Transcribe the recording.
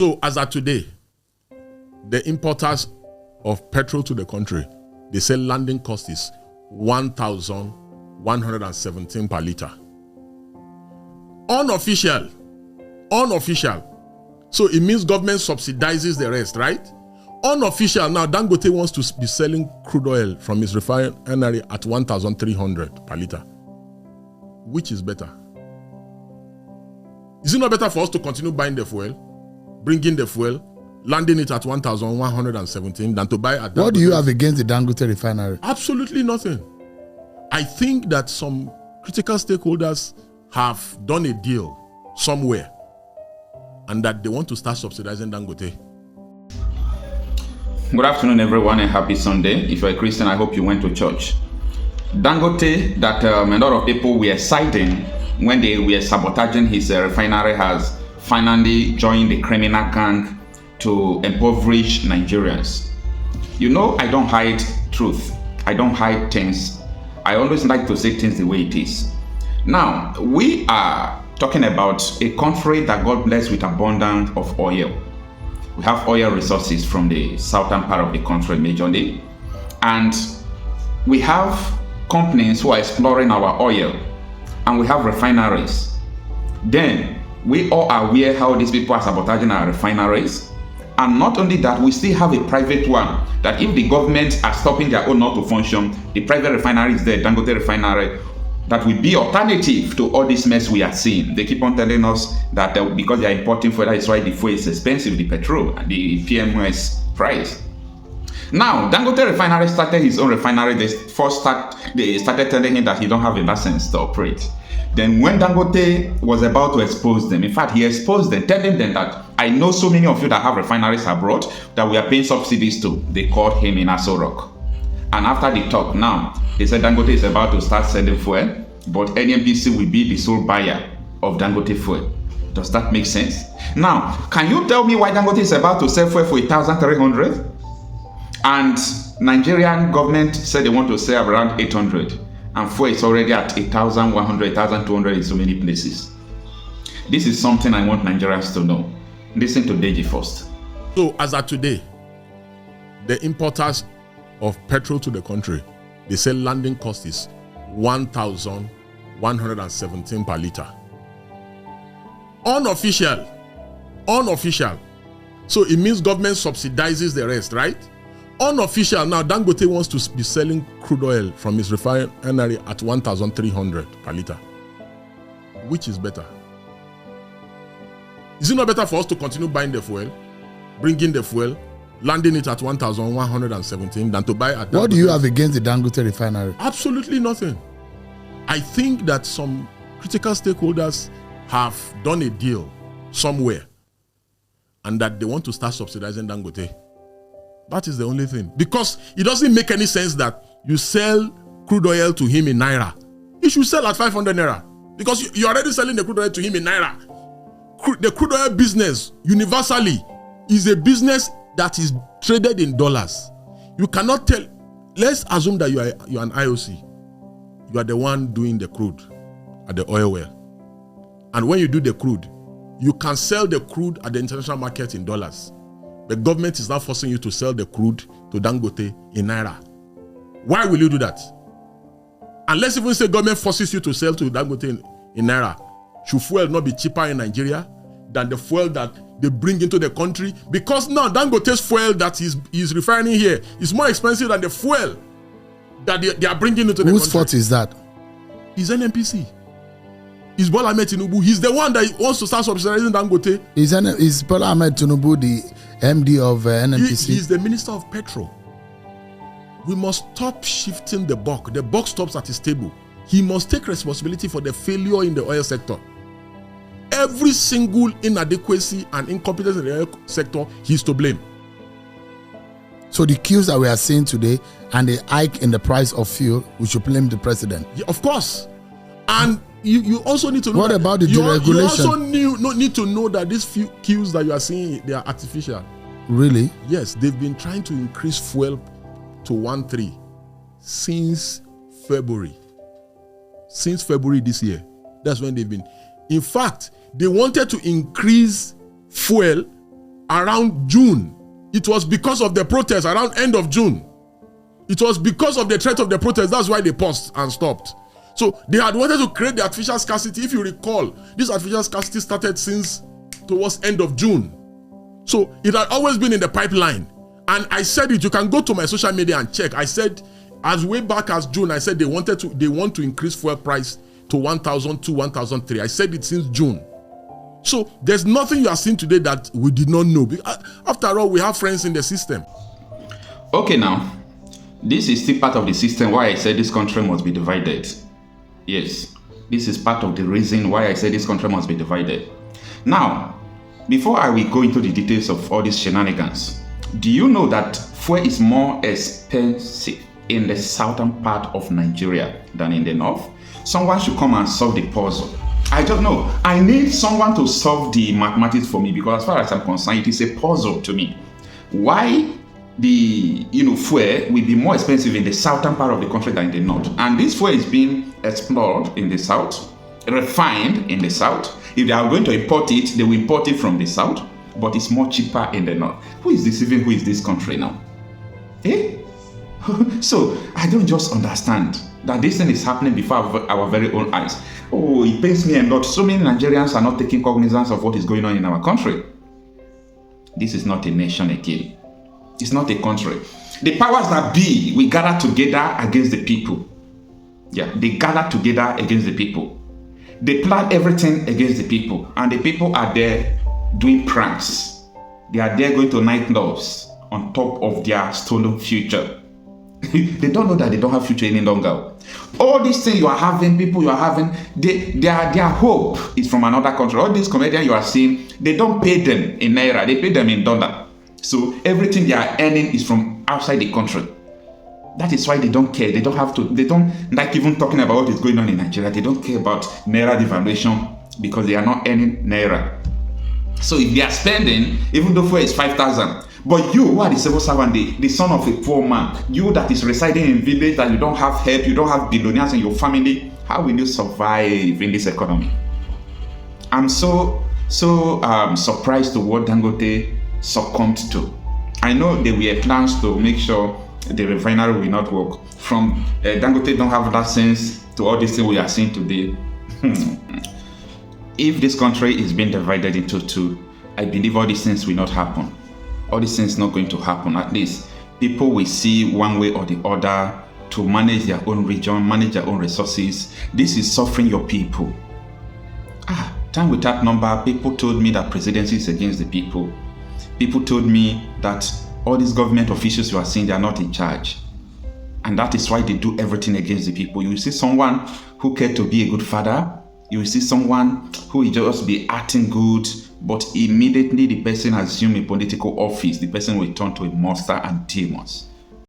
So as of today, the importers of petrol to the country, they say landing cost is 1,117 per litre. Unofficial. So it means government subsidizes the rest, right? Unofficial, now Dangote wants to be selling crude oil from his refinery at 1,300 per litre. Which is better? Is it not better for us to continue buying the fuel, bringing the fuel, landing it at 1,117 than to buy at Dangote? What do you have against the Dangote Refinery? Absolutely nothing. I think that some critical stakeholders have done a deal somewhere and that they want to start subsidizing Dangote. Good afternoon, everyone, and happy Sunday. If you're a Christian, I hope you went to church. Dangote, that a lot of people were citing when they were sabotaging his refinery, has finally joined the criminal gang to impoverish Nigerians. You know, I don't hide truth. I don't hide things. I always like to say things the way it is. Now, we are talking about a country that God blessed with abundance of oil. We have oil resources from the southern part of the country majorly, and we have companies who are exploring our oil, and we have refineries. Then we all are aware how these people are sabotaging our refineries, and not only that, we still have a private one that if the government are stopping their own not to function, the private refinery is there, Dangote Refinery, that will be alternative to all this mess we are seeing. They keep on telling us that because they are importing fuel, that is why the fuel is expensive, the petrol, and the PMS price. Now, Dangote Refinery started his own refinery. They started telling him that he don't have a license to operate. Then when Dangote was about to expose them, in fact, he exposed them, telling them that I know so many of you that have refineries abroad that we are paying subsidies to. They called him in Aso Rock. And after the talk now, they said Dangote is about to start selling fuel, but NNPC will be the sole buyer of Dangote fuel. Does that make sense? Now, can you tell me why Dangote is about to sell fuel for 1,300? And Nigerian government said they want to sell around 800. And fuel is already at 1,100, 1,200 in so many places. This is something I want Nigerians to know. Listen to Deji first. So as of today, the importers of petrol to the country, they say landing cost is 1,117 per litre. Unofficial. So it means government subsidizes the rest, right? Unofficial, now Dangote wants to be selling crude oil from his refinery at 1,300 per litre. Which is better? Is it not better for us to continue buying the fuel, bringing the fuel, landing it at 1,117 than to buy at Dangote? What do you have against the Dangote Refinery? Absolutely nothing. I think that some critical stakeholders have done a deal somewhere and that they want to start subsidizing Dangote. That is the only thing. Because it doesn't make any sense that you sell crude oil to him in Naira. He should sell at 500 Naira. Because you're already selling the crude oil to him in Naira. The crude oil business, universally, is a business that is traded in dollars. You cannot tell. Let's assume that you're an IOC. You are the one doing the crude at the oil well. And when you do the crude, you can sell the crude at the international market in dollars. The government is now forcing you to sell the crude to Dangote in Naira. Why will you do that? And let's even say government forces you to sell to Dangote in Naira. Should fuel not be cheaper in Nigeria than the fuel that they bring into the country? Because now Dangote's fuel that is refining here is more expensive than the fuel that they are bringing into the country. Whose fault is that? It's NNPC. It's Bola Ahmed Tinubu. He's the one that wants to start subsidizing Dangote. Is Bola Ahmed Tinubu the MD of NNPC? He's the Minister of Petrol. We must stop shifting the buck. The buck stops at his table. He must take responsibility for the failure in the oil sector. Every single inadequacy and incompetence in the oil sector, he's to blame. So the queues that we are seeing today and the hike in the price of fuel, we should blame the president. Yeah, of course. And you also need to know. What about the deregulation? You also need to know that these few queues that you are seeing, they are artificial. Really? Yes, they've been trying to increase fuel to 1.3 since February. Since February this year. That's when they've been. In fact, they wanted to increase fuel around June. It was because of the protest around end of June. It was because of the threat of the protest. That's why they paused and stopped. So they had wanted to create the artificial scarcity. If you recall, this artificial scarcity started since towards end of June. So it had always been in the pipeline. And I said it, you can go to my social media and check. I said, as way back as June, I said they want to increase fuel price to 1,002, 1,003. I said it since June. So there's nothing you are seeing today that we did not know. After all, we have friends in the system. Okay, now, this is still part of the system why I said this country must be divided. Yes, this is part of the reason why I said this country must be divided. Now, before I will go into the details of all these shenanigans, do you know that fuel is more expensive in the southern part of Nigeria than in the north? Someone should come and solve the puzzle. I don't know. I need someone to solve the mathematics for me, because as far as I'm concerned, it is a puzzle to me. Why the fuel will be more expensive in the southern part of the country than in the north? And this fuel is being explored in the south, refined in the south. If they are going to import it, they will import it from the south, but it's more cheaper in the north. Who is deceiving who is this country now? So I don't just understand that this thing is happening before our very own eyes. Oh, it pains me a lot. So many Nigerians are not taking cognizance of what is going on in our country. This is not a nation again. It's not a country. The powers that be, we gather together against the people. Yeah, they gather together against the people. They plan everything against the people. And the people are there doing pranks. They are there going to nightclubs on top of their stolen future. They don't know that they don't have future any longer. All these things you are having, people you are having, their hope is from another country. All these comedians you are seeing, they don't pay them in Naira, they pay them in dollar. So everything they are earning is from outside the country. That is why they don't care. They don't like even talking about what is going on in Nigeria. They don't care about Naira devaluation because they are not earning Naira. So if they are spending, even though fuel is 5,000, but you who are the civil servant, the son of a poor man, you that is residing in village, that you don't have help, you don't have billionaires in your family, how will you survive in this economy? I'm so surprised to what Dangote succumbed to. I know there were plans to make sure the refinery will not work. From Dangote don't have that sense to all these things we are seeing today. If this country is being divided into two, I believe all these things will not happen. All these things not going to happen. At least people will see one way or the other to manage their own region, manage their own resources. This is suffering your people. Time without number, people told me that presidency is against the people. People told me that all these government officials you are seeing, they are not in charge. And that is why they do everything against the people. You will see someone who cared to be a good father. You will see someone who will just be acting good, but immediately the person assumes a political office, the person will turn to a monster and demons.